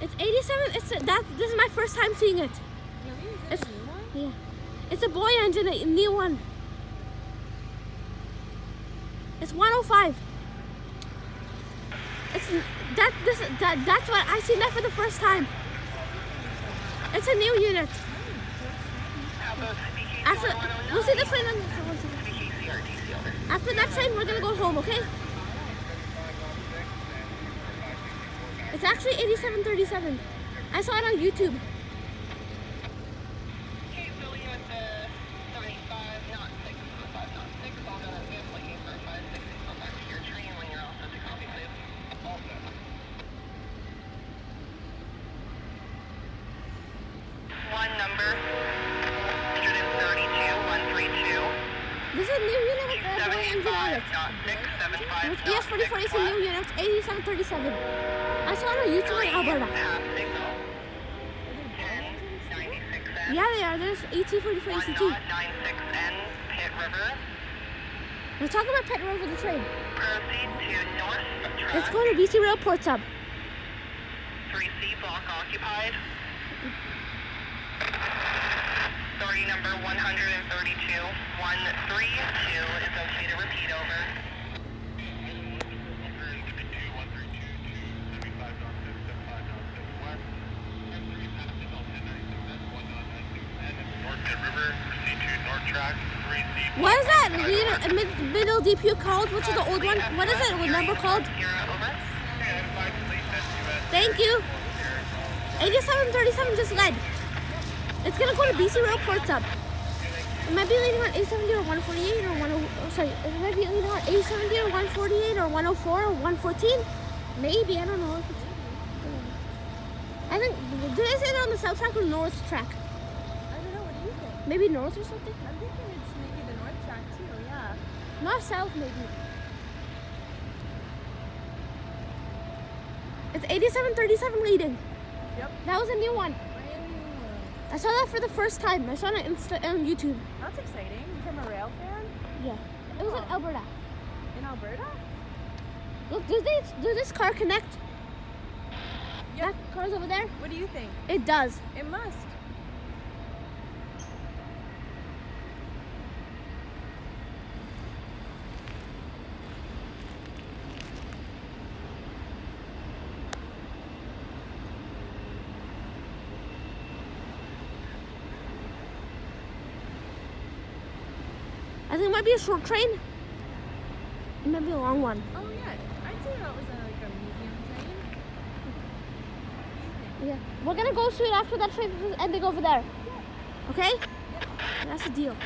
It's 87. This is my first time seeing it. Really? Is it a new one? Yeah. It's a boy engine, a new one. It's 105. That's what I seen that for the first time. It's a new unit. We'll see the train after that train. We're gonna go home, okay? It's actually 8737. I saw it on YouTube. Number 132, 132. This is a new unit with the boy engine on it. With ES44AC new unit, 8737. I saw it on YouTube in Alberta. Yeah, they are. There's ET44AC too. 96N, Pit River. We're talking about Pit River, the train. Proceed to North Track. Let's go to BC Rail Port Sub. 3C, block occupied. Authority number 132, 132 is okay to repeat over. What is that middle DPU called? Which is the old one? What is it? What number called? Thank you. 8737 just led. It's gonna go to BC Rail Port Sub. It might be leading on 870 or 148 or 10. Sorry, it might be leading on 870 or 148 or 104 or 114. Maybe, I don't know. I think, did I say that on the south track or north track? I don't know. What do you think? Maybe north or something? I'm thinking it's maybe the north track too. Yeah. Not south, maybe. It's 8737 leading. Yep. That was a new one. I saw that for the first time. I saw it on YouTube. That's exciting. You from a rail fan? Yeah. It was in Alberta. In Alberta? Look, does this car connect? Yep. That car's over there? What do you think? It does. It must. I think it might be a short train. It might be a long one. Oh yeah, I'd say that was like a medium train. Yeah. We're gonna go straight after that train ending over there. Yeah. Okay? Yeah. That's the deal.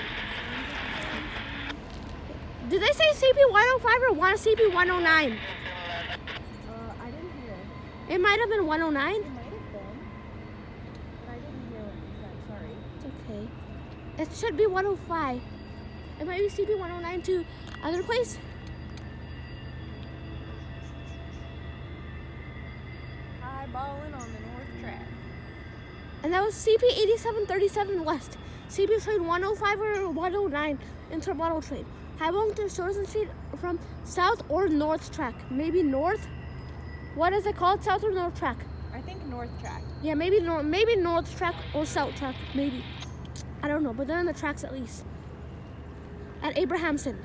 Did they say CP105 or CP109? I didn't hear. It might have been 109. It might have been, but I didn't hear what you said. Sorry. It's okay. It should be 105. It might be CP109 to other place. Eyeballing on the north track. And that was CP8737 West. CP train 105 or 109 Intermodal train. Highballing to Shoresen Street from south or north track. Maybe north. What is it called? South or north track? I think north track. Yeah, maybe north track or south track. Maybe. I don't know, but they're on the tracks at least. At Abrahamson.